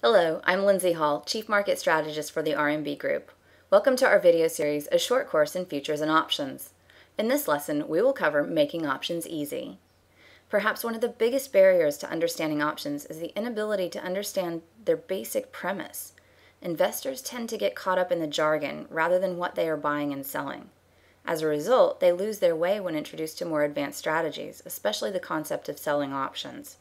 Hello, I'm Lindsay Hall, Chief Market Strategist for the RMB Group. Welcome to our video series, A Short Course in Futures and Options. In this lesson, we will cover making options easy. Perhaps one of the biggest barriers to understanding options is the inability to understand their basic premise. Investors tend to get caught up in the jargon rather than what they are buying and selling. As a result, they lose their way when introduced to more advanced strategies, especially the concept of selling options.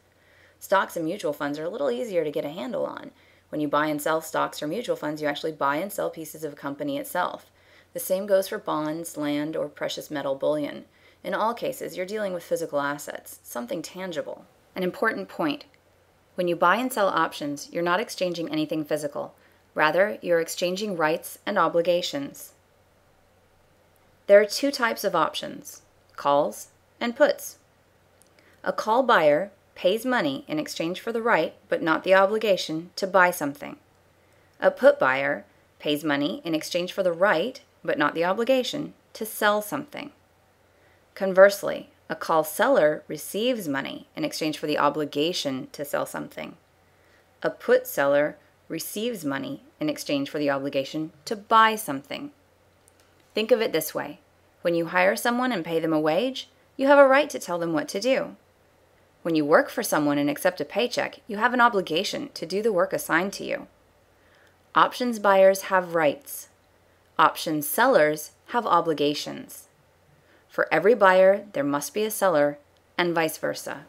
Stocks and mutual funds are a little easier to get a handle on. When you buy and sell stocks or mutual funds, you actually buy and sell pieces of a company itself. The same goes for bonds, land, or precious metal bullion. In all cases, you're dealing with physical assets, something tangible. An important point. When you buy and sell options, you're not exchanging anything physical. Rather, you're exchanging rights and obligations. There are two types of options, calls and puts. A call buyer pays money in exchange for the right, but not the obligation, to buy something. A put buyer pays money in exchange for the right, but not the obligation, to sell something. Conversely, a call seller receives money in exchange for the obligation to sell something. A put seller receives money in exchange for the obligation to buy something. Think of it this way. When you hire someone and pay them a wage, you have a right to tell them what to do. When you work for someone and accept a paycheck, you have an obligation to do the work assigned to you. Options buyers have rights. Options sellers have obligations. For every buyer, there must be a seller, and vice versa.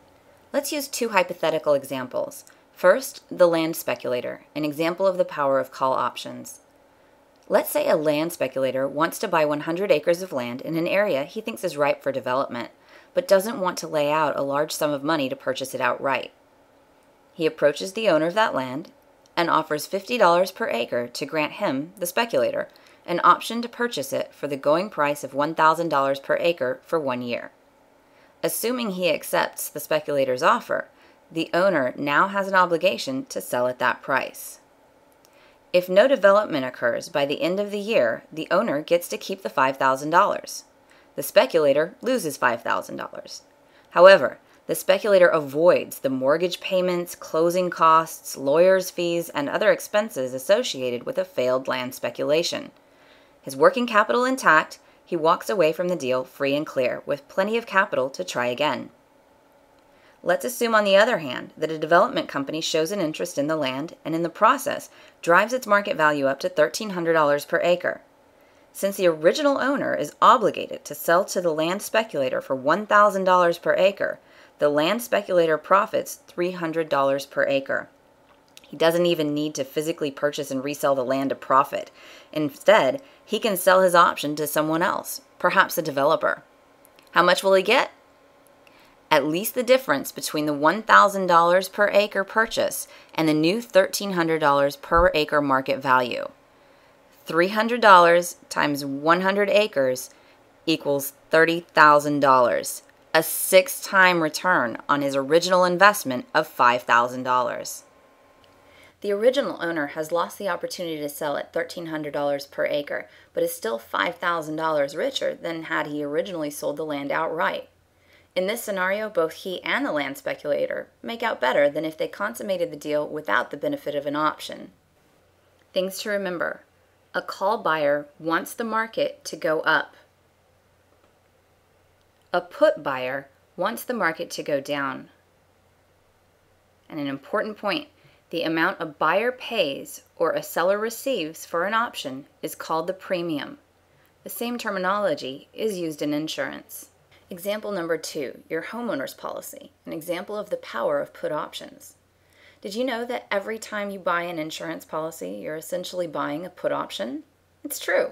Let's use two hypothetical examples. First, the land speculator, an example of the power of call options. Let's say a land speculator wants to buy 100 acres of land in an area he thinks is ripe for development, but doesn't want to lay out a large sum of money to purchase it outright. He approaches the owner of that land and offers $50 per acre to grant him, the speculator, an option to purchase it for the going price of $1,000 per acre for 1 year. Assuming he accepts the speculator's offer, the owner now has an obligation to sell at that price. If no development occurs by the end of the year, the owner gets to keep the $5,000. The speculator loses $5,000. However, the speculator avoids the mortgage payments, closing costs, lawyers' fees, and other expenses associated with a failed land speculation. His working capital intact, he walks away from the deal free and clear, with plenty of capital to try again. Let's assume, on the other hand, that a development company shows an interest in the land and in the process drives its market value up to $1,300 per acre. Since the original owner is obligated to sell to the land speculator for $1,000 per acre, the land speculator profits $300 per acre. He doesn't even need to physically purchase and resell the land to profit. Instead, he can sell his option to someone else, perhaps a developer. How much will he get? At least the difference between the $1,000 per acre purchase and the new $1,300 per acre market value. $300 times 100 acres equals $30,000, a 6-time return on his original investment of $5,000. The original owner has lost the opportunity to sell at $1,300 per acre, but is still $5,000 richer than had he originally sold the land outright. In this scenario, both he and the land speculator make out better than if they consummated the deal without the benefit of an option. Things to remember. A call buyer wants the market to go up. A put buyer wants the market to go down. And an important point, the amount a buyer pays or a seller receives for an option is called the premium. The same terminology is used in insurance. Example number 2, your homeowner's policy, an example of the power of put options. Did you know that every time you buy an insurance policy, you're essentially buying a put option? It's true.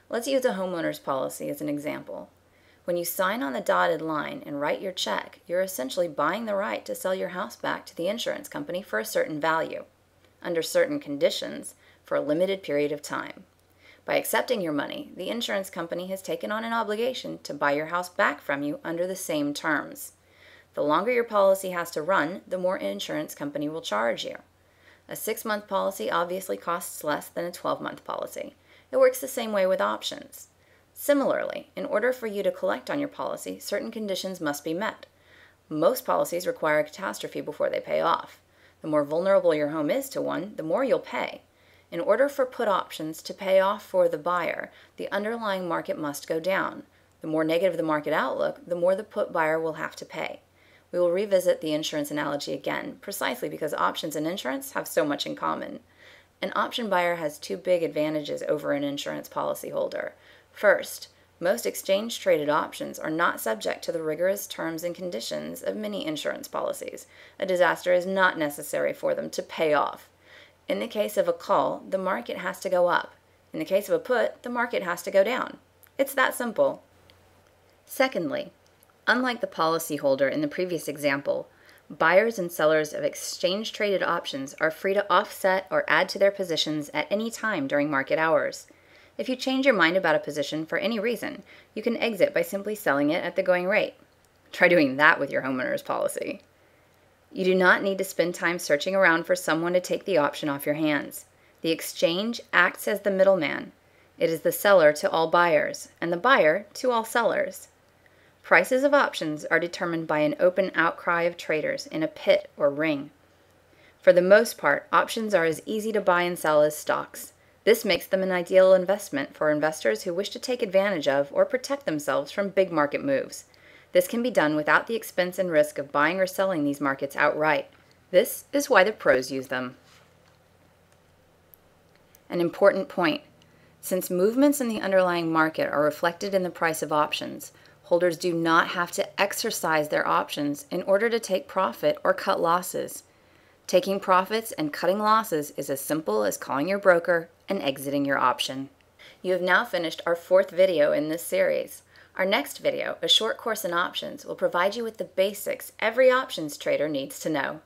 Let's use a homeowner's policy as an example. When you sign on the dotted line and write your check, you're essentially buying the right to sell your house back to the insurance company for a certain value, under certain conditions, for a limited period of time. By accepting your money, the insurance company has taken on an obligation to buy your house back from you under the same terms. The longer your policy has to run, the more insurance company will charge you. A 6-month policy obviously costs less than a 12-month policy. It works the same way with options. Similarly, in order for you to collect on your policy, certain conditions must be met. Most policies require a catastrophe before they pay off. The more vulnerable your home is to one, the more you'll pay. In order for put options to pay off for the buyer, the underlying market must go down. The more negative the market outlook, the more the put buyer will have to pay. We will revisit the insurance analogy again, precisely because options and insurance have so much in common. An option buyer has two big advantages over an insurance policyholder. First, most exchange-traded options are not subject to the rigorous terms and conditions of many insurance policies. A disaster is not necessary for them to pay off. In the case of a call, the market has to go up. In the case of a put, the market has to go down. It's that simple. Secondly, unlike the policyholder in the previous example, buyers and sellers of exchange-traded options are free to offset or add to their positions at any time during market hours. If you change your mind about a position for any reason, you can exit by simply selling it at the going rate. Try doing that with your homeowner's policy. You do not need to spend time searching around for someone to take the option off your hands. The exchange acts as the middleman. It is the seller to all buyers, and the buyer to all sellers. Prices of options are determined by an open outcry of traders in a pit or ring. For the most part, options are as easy to buy and sell as stocks. This makes them an ideal investment for investors who wish to take advantage of or protect themselves from big market moves. This can be done without the expense and risk of buying or selling these markets outright. This is why the pros use them. An important point. Since movements in the underlying market are reflected in the price of options, holders do not have to exercise their options in order to take profit or cut losses. Taking profits and cutting losses is as simple as calling your broker and exiting your option. You have now finished our 4th video in this series. Our next video, a short course in options, will provide you with the basics every options trader needs to know.